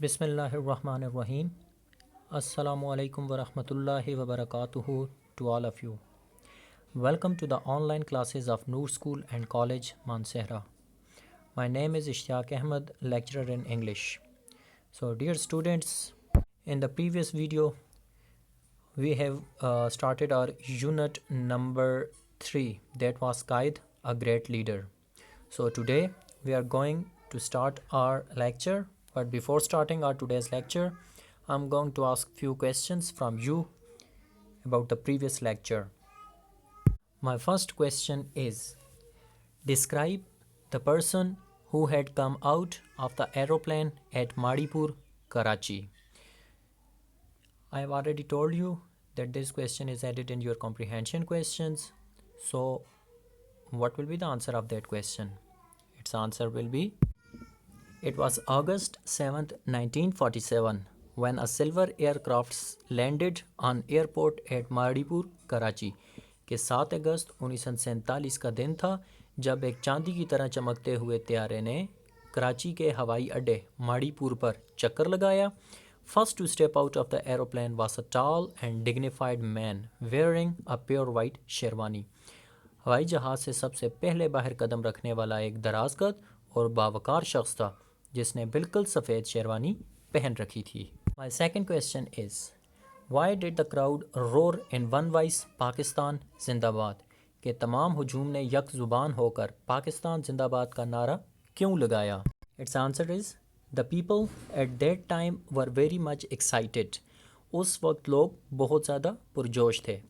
Bismillahirrahmanirrahim. Assalamu alaikum wa rahmatullahi wa barakatuhu to all of you. Welcome to the online classes of Noor School and College, Mansehra. My name is Ishtiaq Ahmed, lecturer in English. So, dear students, in the previous video, we have started our unit number 3, that was Qaid, a great leader. So, today we are going to start our lecture. But before starting our today's lecture, I'm going to ask few questions from you about the previous lecture. My first question is, describe the person who had come out of the aeroplane at Madipur, Karachi. I have already told you that this question is added in your comprehension questions. So, what will be the answer of that question? Its answer will be, it was August 7th, 1947, when a silver aircraft landed on airport at Madipur, Karachi, कि 7 अगस्त 1947 का दिन था जब एक चांदी की तरह चमकते हुए त्यारे ने कराची के हवाई अड्डे माड़ीपुर पर चक्कर लगाया. First to step out of the aeroplane was a tall and dignified man wearing a pure white sherwani. हवाई जहाज़ से सबसे पहले बाहर कदम रखने वाला एक दराज़कद और बावकार शख्स था जिसने बिल्कुल सफ़ेद शेरवानी पहन रखी थी. My second question is, why did the crowd roar in one voice Pakistan जिंदाबाद? कि तमाम हुजूम ने यक ज़ुबान होकर पाकिस्तान जिंदाबाद का नारा क्यों लगाया? Its answer is, the people at that time were very much excited. उस वक्त लोग बहुत ज़्यादा पुरजोश थे.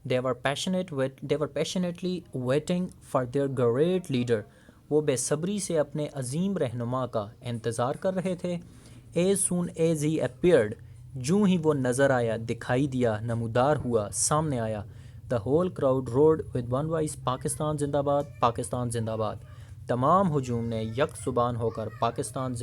They were passionately waiting for their great leader. वो बेसब्री से अपने अजीम रहनुमा का इंतज़ार कर रहे थे. As soon as he appeared, जूँ ही वो नज़र आया, दिखाई दिया, नमूदार हुआ, सामने आया, the whole crowd roared with one voice, Pakistan जिंदाबाद, पाकिस्तान जिंदाबाद. तमाम हुजूम ने यक ज़ुबान होकर पाकिस्तान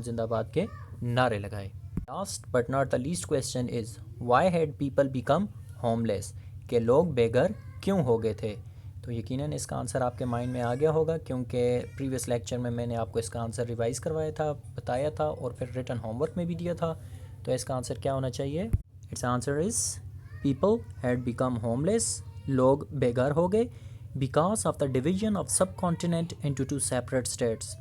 जिंदाबाद के नारे लगाए. Last but not the least question is, why had people become homeless? के लोग बेघर क्यों हो गए थे? तो यकीनन इसका आंसर आपके माइंड में आ गया होगा क्योंकि प्रीवियस लेक्चर में मैंने आपको इसका आंसर रिवाइज़ करवाया था, बताया था और फिर रिटन होमवर्क में भी दिया था. तो इसका आंसर क्या होना चाहिए? It's answer is, people had become homeless, लोग बेघर हो गए, because of the division of subcontinent into two separate states.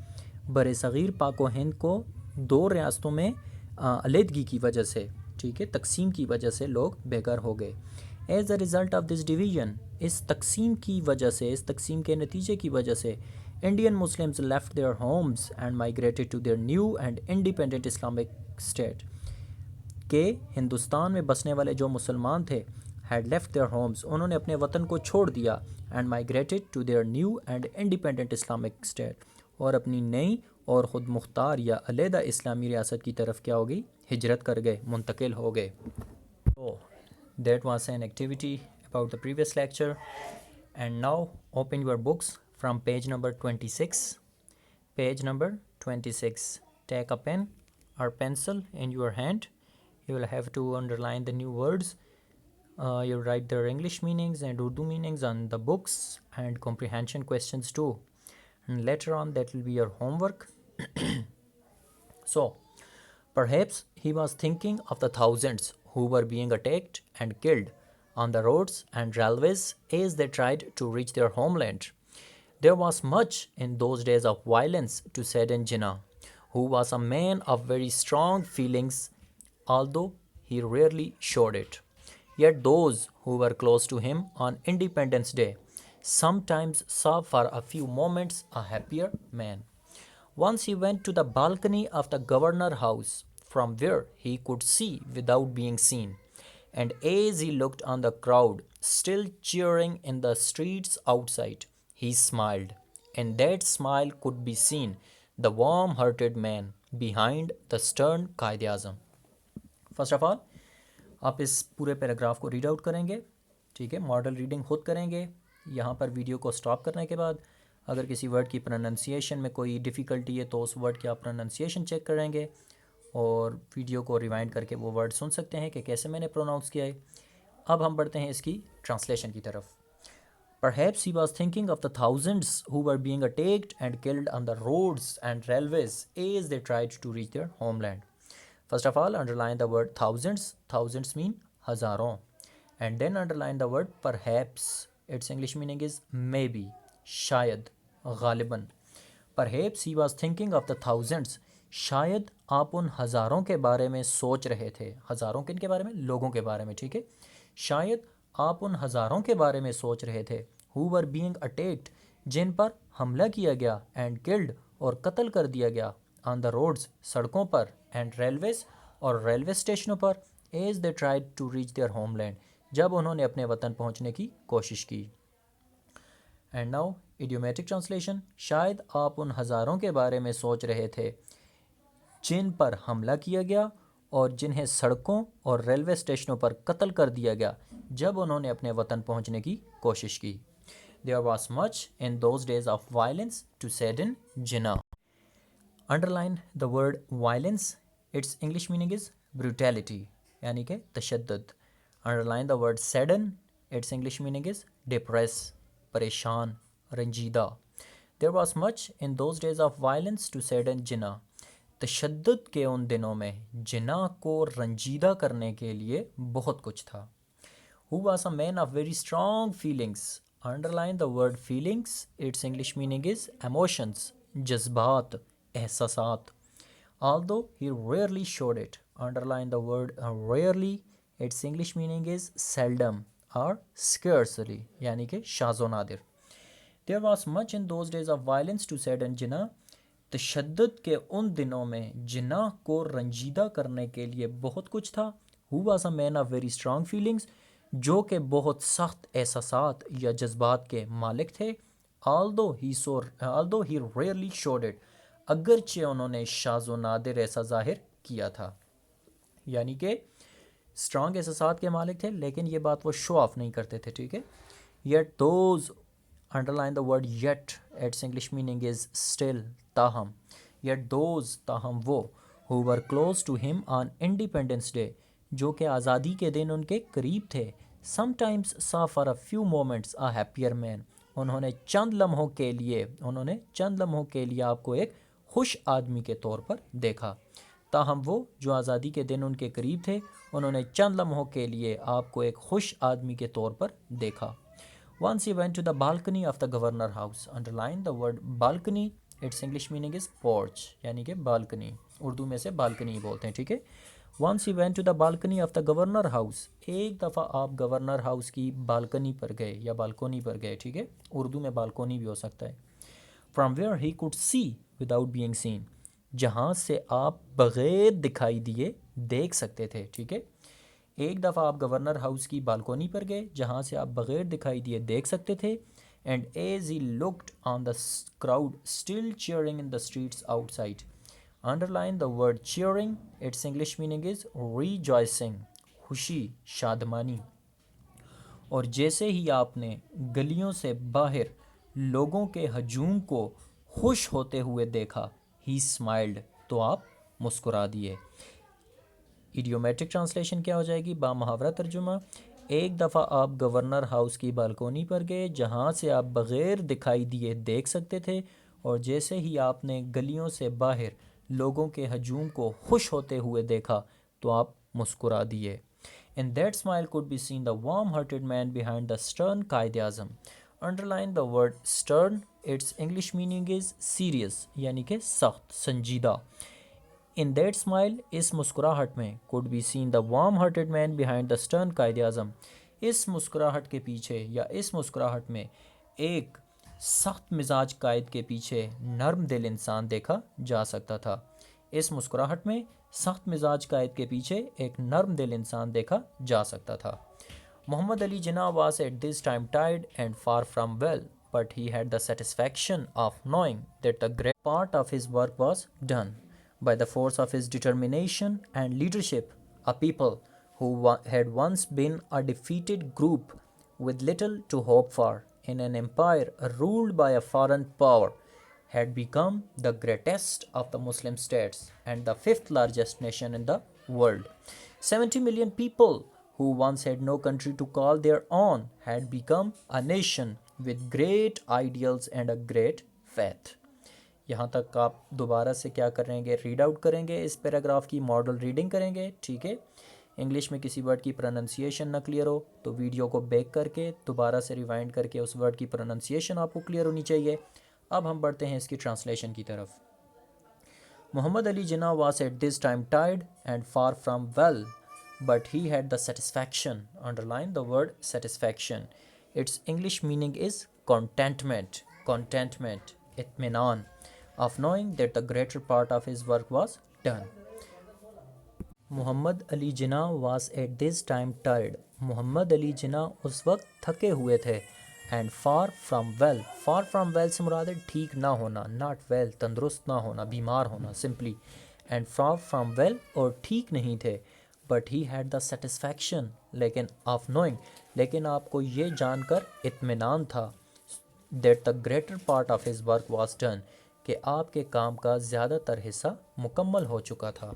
बर सग़ीर पाक व हिंद को दो रियासतों में अलहदगी की वजह से, ठीक है, तकसीम की वजह से लोग बेघर हो गए. As a result of this division, इस तकसीम की वजह से, इस तकसीम के नतीजे की वजह से, Indian Muslims left their homes and migrated to their new and independent Islamic state. के हिंदुस्तान में बसने वाले जो मुसलमान थे, हैड लेफ्ट देयर होम्स, उन्होंने अपने वतन को छोड़ दिया, and migrated to their new and independent Islamic state, और अपनी नई और ख़ुद मुख्तार या अलहदा इस्लामी रियासत की तरफ क्या हो गई? हिजरत कर गए, मुंतकिल हो गए. तो that was an activity about the previous lecture. And now open your books from page number 26. Page number 26. Take a pen or pencil in your hand. You will have to underline the new words. You'll write their English meanings and Urdu meanings on the books and comprehension questions too. And later on that will be your homework. So, perhaps he was thinking of the thousands who were being attacked and killed on the roads and railways as they tried to reach their homeland. There was much in those days of violence to sadden Jinnah, who was a man of very strong feelings, although he rarely showed it. Yet those who were close to him on Independence Day sometimes saw for a few moments a happier man. Once he went to the balcony of the governor house, from where he could see without being seen, and as he looked on the crowd still cheering in the streets outside, he smiled. In that smile could be seen the warm-hearted man behind the stern Qaid-e-Azam. First of all, आप इस पूरे paragraph को read out करेंगे, ठीक है, model reading खुद करेंगे. यहाँ पर वीडियो को स्टॉप करने के बाद अगर किसी वर्ड की प्रोनाउंसिएशन में कोई डिफ़िकल्टी है तो उस वर्ड की आप प्रोनाउंसिएशन चेक करेंगे और वीडियो को रिवाइंड करके वो वर्ड सुन सकते हैं कि कैसे मैंने प्रोनाउंस किया है. अब हम बढ़ते हैं इसकी ट्रांसलेशन की तरफ. Perhaps he was thinking of the thousands who were being attacked and killed on the roads and railways as they tried to reach their homeland. First of all, underline the word thousands. Thousands mean hazaron. And then underline the word perhaps. Its English meaning is maybe, shayad, ghaliban. Perhaps he was thinking of the thousands. शायद आप उन हज़ारों के बारे में सोच रहे थे. हज़ारों किन के बारे में? लोगों के बारे में, ठीक है. शायद आप उन हज़ारों के बारे में सोच रहे थे. Who were being attacked, जिन पर हमला किया गया, and killed, और कत्ल कर दिया गया, on the roads, सड़कों पर, and railways, और रेलवे स्टेशनों पर, as they tried to reach their homeland, जब उन्होंने अपने वतन पहुंचने की कोशिश की. And now idiomatic translation. शायद आप उन हज़ारों के बारे में सोच रहे थे जिन पर हमला किया गया और जिन्हें सड़कों और रेलवे स्टेशनों पर कत्ल कर दिया गया जब उन्होंने अपने वतन पहुंचने की कोशिश की. There was much in those days of violence to sadden Jinnah. Underline the word violence. It's English meaning is brutality, यानी कि तशद्दुद. Underline the word sadden. It's English meaning is depress, परेशान, रंजीदा. There was much in those days of violence to sadden Jinnah. तशद्दुद के उन दिनों में जिना को रंजीदा करने के लिए बहुत कुछ था. Who was a man of very strong feelings. Underline the word feelings. Its English meaning is emotions, जज्बात, एहसासात. Although he rarely showed it. Underline the word rarely. Its English meaning is seldom or scarcely, यानी कि शाज़ो Nadir. There was much in those days of violence to sadden जिना. तशद्दुद के उन दिनों में जिना को रंजीदा करने के लिए बहुत कुछ था. Who was a man of very strong feelings, जो कि बहुत सख्त एहसासात या जज्बात के मालिक थे. although he rarely showed it, अगरचे उन्होंने शाज़ो नादिर ऐसा ज़ाहिर किया था. यानी कि स्ट्रॉन्ग एहसासात के मालिक थे लेकिन ये बात वो शो ऑफ नहीं करते थे, ठीक है. yet those, underline the word yet. Its English meaning is still, ताहम. yet those, ताहम वो, who were close to him on Independence Day, जो कि आज़ादी के दिन उनके करीब थे, sometimes saw for a few moments a happier man. उन्होंने चंद लम्हों के लिए आपको एक खुश आदमी के तौर पर देखा. ताहम वो जो आज़ादी के दिन उनके करीब थे, उन्होंने चंद लम्हों के लिए आपको एक खुश आदमी के तौर पर देखा. Once he went to the balcony of the governor house. Underline the word balcony. Its English meaning is porch, यानी कि balcony. उर्दू में से balcony बोलते हैं, ठीक है. Once he went to the balcony of the governor house. एक दफ़ा आप गवर्नर हाउस की बालकनी पर गए या बालकोनी पर गए, ठीक है. उर्दू में बालकोनी भी हो सकता है. From where he could see without being seen. जहाँ से आप बग़ैर दिखाई दिए देख सकते थे, ठीक है. एक दफ़ा आप गवर्नर हाउस की बालकोनी पर गए जहाँ से आप बग़ैर दिखाई दिए देख सकते थे. And as he looked on the crowd still cheering in the streets outside. Underline the word cheering. Its English meaning is rejoicing, खुशी, शादमानी. और जैसे ही आपने गलियों से बाहर लोगों के हजूम को खुश होते हुए देखा, ही स्माइल्ड, तो आप मुस्कुरा दिए. इडियोमेट्रिक ट्रांसलेशन क्या हो जाएगी? बामुहावरा तर्जुमा. एक दफ़ा आप गवर्नर हाउस की बालकोनी पर गए जहाँ से आप बग़ैर दिखाई दिए देख सकते थे, और जैसे ही आपने गलियों से बाहर लोगों के हजूम को खुश होते हुए देखा तो आप मुस्कुरा दिए. In that smile could be seen the warm-hearted man behind the stern Qaid-e-Azam. Underline the word stern. Its English meaning is serious, यानी कि सख्त, संजीदा. In that smile, इस मुस्कुराहट में, could be seen the warm-hearted man behind the stern Qaid-e-Azam. इस मुस्कुराहट के पीछे या इस मुस्कुराहट में एक सख्त मिजाज कायद के पीछे नर्म दिल इंसान देखा जा सकता था. इस मुस्कुराहट में सख्त मिजाज कायद के पीछे एक नर्म दिल इंसान देखा जा सकता था. Muhammad Ali Jinnah was at this time tired and far from well, but he had the satisfaction of knowing that the great part of his work was done. By the force of his determination and leadership, a people who had once been a defeated group with little to hope for in an empire ruled by a foreign power had become the greatest of the Muslim states and the fifth largest nation in the world. 70 million people who once had no country to call their own had become a nation with great ideals and a great faith. यहाँ तक आप दोबारा से क्या करेंगे, read out करेंगे, इस paragraph की मॉडल रीडिंग करेंगे, ठीक है। इंग्लिश में किसी वर्ड की प्रोनाउंसिएशन ना क्लियर हो तो वीडियो को बैक करके दोबारा से रिवाइंड करके उस वर्ड की प्रोनाउंसिएशन आपको क्लियर होनी चाहिए। अब हम बढ़ते हैं इसकी ट्रांसलेशन की तरफ। Muhammad Ali Jinnah was at this time tired and far from well, but he had the satisfaction. Underline the word satisfaction. Its English meaning is contentment, contentment, itminan, of knowing that the greater part of his work was done. Mohammad Ali Jinnah was at this time tired. Mohammad Ali Jinnah उस वक्त थके हुए थे। And far from well, far from well से मुराद है ठीक ना होना, नॉट वेल तंदुरुस्त ना होना, बीमार होना simply. And far from well और ठीक नहीं थे। But he had the satisfaction, लेकिन ऑफ नोइंग, लेकिन आपको ये जानकर इत्मीनान था, that the greater part of his work was done, कि आपके काम का ज़्यादातर हिस्सा मुकम्मल हो चुका था।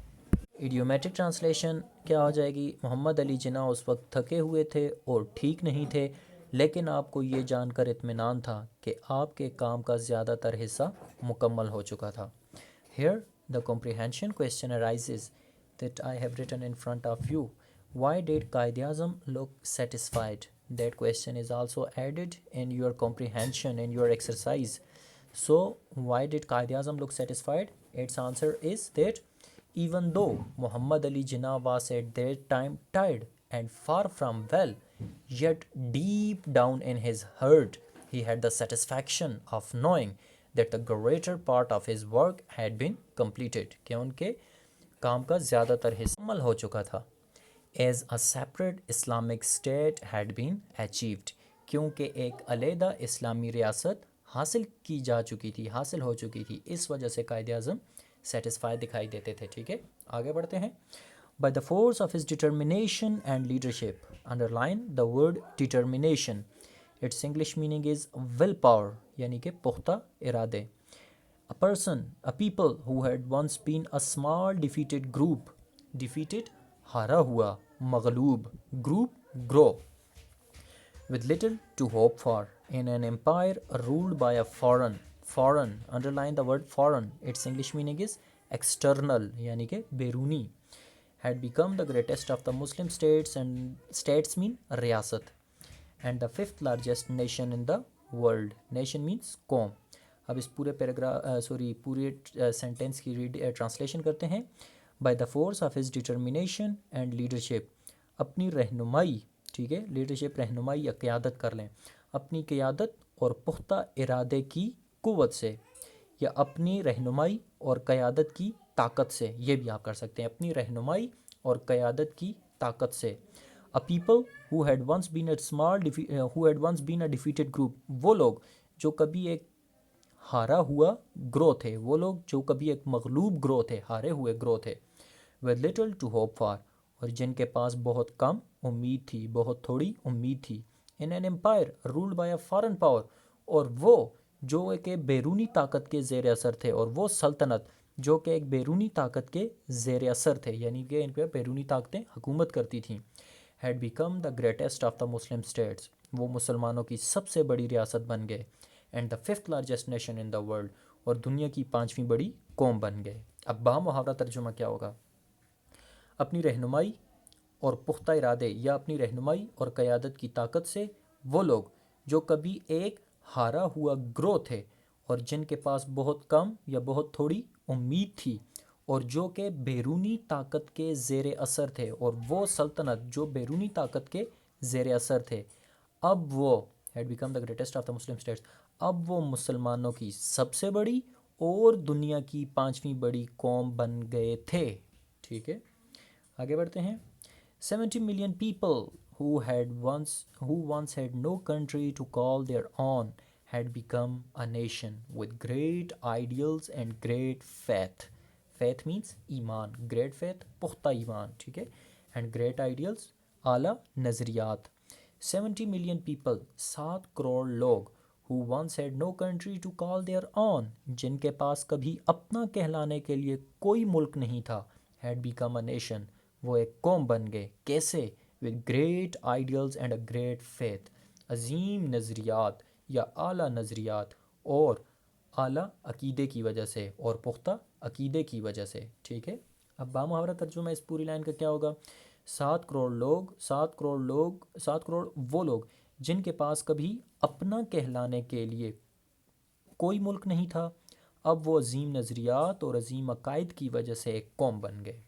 इडियोमेटिक ट्रांसलेशन क्या हो जाएगी, मोहम्मद अली जिन्ना उस वक्त थके हुए थे और ठीक नहीं थे, लेकिन आपको ये जानकर इत्मीनान था कि आपके काम का ज़्यादातर हिस्सा मुकम्मल हो चुका था। Here the comprehension question arises that I have written in front of you. Why did Qaid-e-Azam look satisfied? That question is also added in your comprehension in your exercise. So why did Qaid-e-Azam look satisfied? Its answer is that even though Muhammad Ali Jinnah was at that time tired and far from well, yet deep down in his heart he had the satisfaction of knowing that the greater part of his work had been completed, कि उनके काम का ज़्यादातर हिस्सा मुकम्मल हो चुका था। As a separate Islamic state had been achieved, क्योंकि एक अलहदा इस्लामी रियासत हासिल की जा चुकी थी, हासिल हो चुकी थी, इस वजह से कायदे आज़म सेटिस्फाइड दिखाई देते थे। ठीक है, आगे बढ़ते हैं। By the force of his determination and leadership, underline the word determination. Its English meaning is willpower, यानी कि पुख्ता इरादे। A person, a people who had once been a small defeated group, defeated हारा हुआ, मगलूब, group grow, with little to hope for, in an empire ruled by a foreign, underline the word foreign, its English meaning is external, यानी कि बैरूनी, had become the greatest of the Muslim states, and states mean रियासत, and the fifth largest nation in the world. Nation means कौम। अब इस पूरे पूरे sentence की ट्रांसलेशन करते हैं। By the force of his determination and leadership, अपनी रहनुमाई, ठीक है, लीडरशिप रहनुमाई या क़यादत कर लें, अपनी क़यादत और पुख्ता इरादे की क़ुव्वत से, या अपनी रहनुमाई और क़यादत की ताकत से, ये भी आप कर सकते हैं, अपनी रहनुमाई और क़यादत की ताकत से। A people who had once been a defeated group, वो लोग जो कभी एक हारा हुआ ग्रोह थे, वो लोग जो कभी एक मगलूब ग्रोह थे, हारे हुए ग्रोह थे। With little to hope for, और जिनके पास बहुत कम उम्मीद थी, बहुत थोड़ी उम्मीद थी। In an empire ruled by a foreign power, और वो जो एक बैरूनी ताकत के ज़ेर असर थे, और वो सल्तनत जो कि एक बैरूनी ताकत के ज़ेर असर थे, यानी कि इन पर बैरूनी ताकतें हुकूमत करती थीं। Had become the greatest of the Muslim states, वो मुसलमानों की सबसे बड़ी रियासत बन गए। And the fifth largest nation in the world, और दुनिया की पाँचवीं बड़ी कौम बन गए। अब बामुहावरा तर्जुमा क्या होगा, अपनी रहनुमाई और पुख्ता इरादे या अपनी रहनुमाई और क़यादत की ताकत से वो लोग जो कभी एक हारा हुआ ग्रोह थे, और जिनके पास बहुत कम या बहुत थोड़ी उम्मीद थी, और जो कि बैरूनी ताकत के ज़ेर असर थे, और वो सल्तनत जो बैरूनी ताकत के ज़ेर असर थे, अब वो had become the greatest of the Muslim states, अब वो मुसलमानों की सबसे बड़ी और दुनिया की पाँचवीं बड़ी कौम बन गए थे। ठीक है, आगे बढ़ते हैं। 70 million people who once had no country to call their own had become a nation with great ideals and great faith. Faith means Iman, great faith पुख्ता ईमान, ठीक है, and great ideals आला नज़रियात। 70 million people, 7 करोड़ लोग, who once had no country to call their own, जिनके पास कभी अपना कहलाने के लिए कोई मुल्क नहीं था, had become a nation, वो एक कौम बन गए। कैसे? with great ideals and a great faith, अजीम नज़रियात या आला नज़रियात और आला अकीदे की वजह से और पुख्ता अकीदे की वजह से। ठीक है, अब बामुहावरा तर्जुमा इस पूरी लाइन का क्या होगा? 7 करोड़ वो लोग जिनके पास कभी अपना कहलाने के लिए कोई मुल्क नहीं था, अब वो अजीम नज़रियात और अजीम अकायद की वजह से एक कौम बन गए।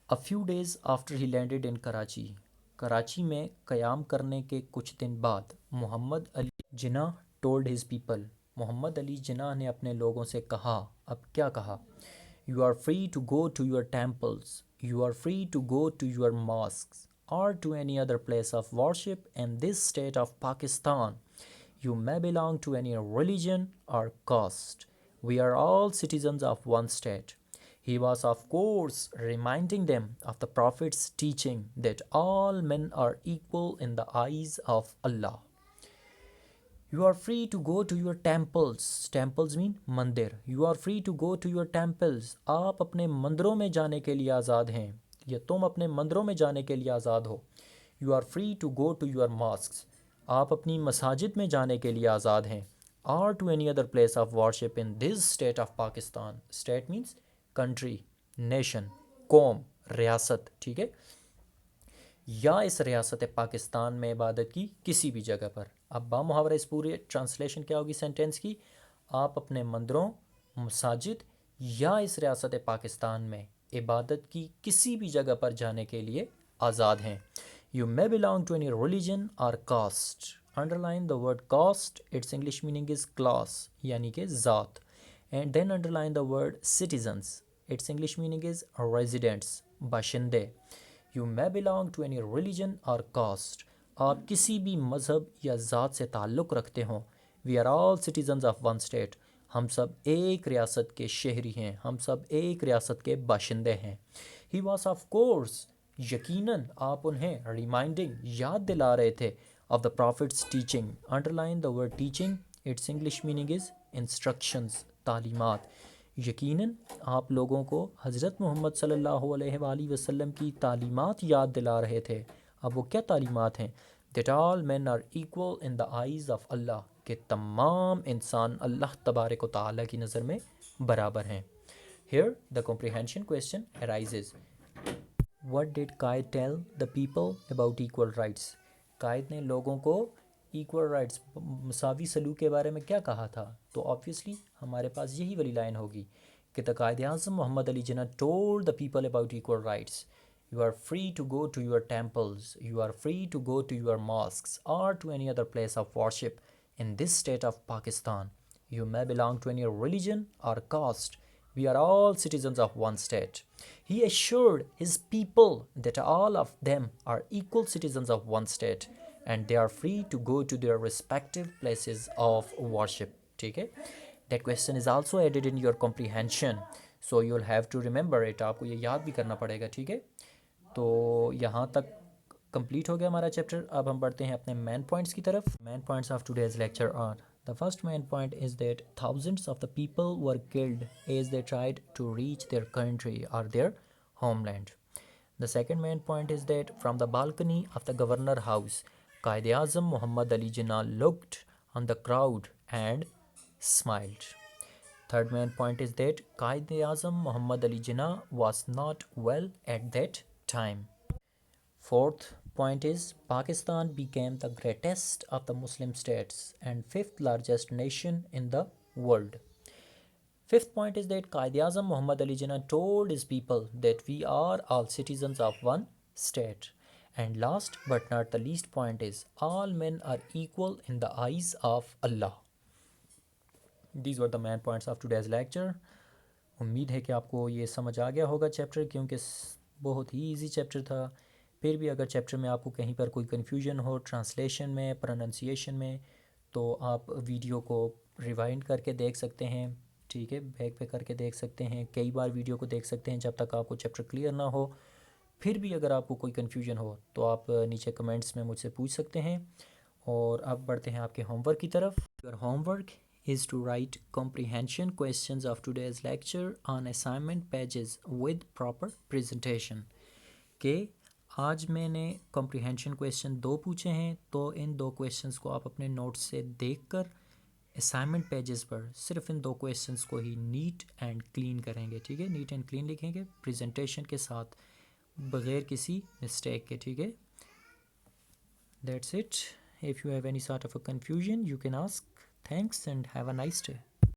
A few days after he landed in Karachi, Karachi में क़याम करने के कुछ दिन बाद Mohammad Ali Jinnah told his people, Mohammad Ali Jinnah ने अपने लोगों से कहा। अब क्या कहा? You are free to go to your temples, you are free to go to your mosques or to any other place of worship in this state of Pakistan. You may belong to any religion or caste. We are all citizens of one state. He was, of course, reminding them of the Prophet's teaching that all men are equal in the eyes of Allah. You are free to go to your temples. Temples mean मंदिर. You are free to go to your temples. आप अपने मंदिरों में जाने के लिए आज़ाद हैं, या तुम अपने मंदिरों में जाने के लिए आज़ाद हो। You are free to go to your mosques, आप अपनी मसाजिद में जाने के लिए आज़ाद हैं। Or to any other place of worship in this state of Pakistan. State means country, nation, कौम, रियासत। ठीक है, या इस रियासत पाकिस्तान में इबादत की किसी भी जगह पर। अब बामुहावरा इस पूरी ट्रांसलेशन क्या होगी सेंटेंस की? आप अपने मंदिरों, मसाजिद या इस रियासत पाकिस्तान में इबादत की किसी भी जगह पर जाने के लिए आज़ाद हैं। You may belong to any religion or caste. Underline the word caste, it's English meaning is class यानी कि ज़ात। And then underline the word citizens, it's English meaning is residents, बाशिंदे। You may belong to any religion or caste, आप किसी भी मज़हब या ज़ात से ताल्लुक़ रखते हों। We are all citizens of one state, हम सब एक रियासत के शहरी हैं, हम सब एक रियासत के बाशिंदे हैं। ही वॉज ऑफ कोर्स, यकीनन आप उन्हें रिमाइंडिंग याद दिला रहे थे of the prophet's teaching. Underline the word teaching, it's English meaning is instructions, तालीमात। यकीनन आप लोगों को हज़रत मोहम्मद सल्लल्लाहु अलैहि वसल्लम की तालीमात याद दिला रहे थे। अब वो क्या तालीमात हैं? That all man are equal in the eyes of Allah, कि तमाम इंसान अल्लाह तबारक व तआला की नज़र में बराबर हैं। Here the comprehension question arises. What did Qaid tell the people about equal rights? कायद ने लोगों को इक्वल राइट्स, मसावी सलूक के बारे में क्या कहा था? तो ऑब्वियसली हमारे पास यही वाली लाइन होगी कि the Quaid Azam Mohammad Ali Jinnah told the people about equal rights. You are free to go to your temples, you are free to go to your mosques or to any other place of worship in this state of Pakistan. You may belong to any religion or caste. We are all citizens of one state. He assured his people that all of them are equal citizens of one state and they are free to go to their respective places of worship. ठीक है, that question is also added in your comprehension, so you'll have to remember it. आपको ये याद भी करना पड़ेगा। ठीक है, तो यहाँ तक कंप्लीट हो गया हमारा चैप्टर। अब हम बढ़ते हैं अपने मेन पॉइंट्स की तरफ। Main points of today's lecture are: the first main point is that thousands of the people were killed as they tried to reach their country और their homeland. The second main point is that from the balcony of the governor house Quaid Azam Mohammad Ali Jinnah looked on the crowd and smiled. Third main point is that Qaid-e-Azam Muhammad Ali Jinnah was not well at that time. Fourth point is Pakistan became the greatest of the Muslim states and fifth largest nation in the world. Fifth point is that Qaid-e-Azam Muhammad Ali Jinnah told his people that we are all citizens of one state. And last but not the least point is all men are equal in the eyes of Allah. These were the main points of today's lecture. उम्मीद है कि आपको ये समझ आ गया होगा chapter, क्योंकि बहुत ही इजी चैप्टर था। फिर भी अगर चैप्टर में आपको कहीं पर कोई कन्फ्यूजन हो ट्रांसलेशन में, प्रोनाउंसिएशन में, तो आप वीडियो को रिवाइंड करके देख सकते हैं। ठीक है, बैक पे करके देख सकते हैं, कई बार वीडियो को देख सकते हैं जब तक आपको चैप्टर क्लियर ना हो। फिर भी अगर आपको कोई कन्फ्यूजन हो तो आप नीचे कमेंट्स में मुझसे पूछ सकते हैं। और अब बढ़ते हैं आपके होमवर्क की तरफ। Your homework is to write comprehension questions of today's lecture on assignment pages with proper presentation. कि आज मैंने कॉम्प्रिहेंशन क्वेश्चन 2 पूछे हैं, तो इन 2 क्वेश्चंस को आप अपने नोट्स से देखकर असाइनमेंट पेजेस पर सिर्फ इन 2 क्वेश्चंस को ही नीट एंड क्लीन करेंगे, ठीक है। नीट एंड क्लीन लिखेंगे प्रेजेंटेशन के साथ, बगैर किसी मिस्टेक के, ठीक है। That's it. If you have any sort of a confusion you can ask. Thanks and have a nice day.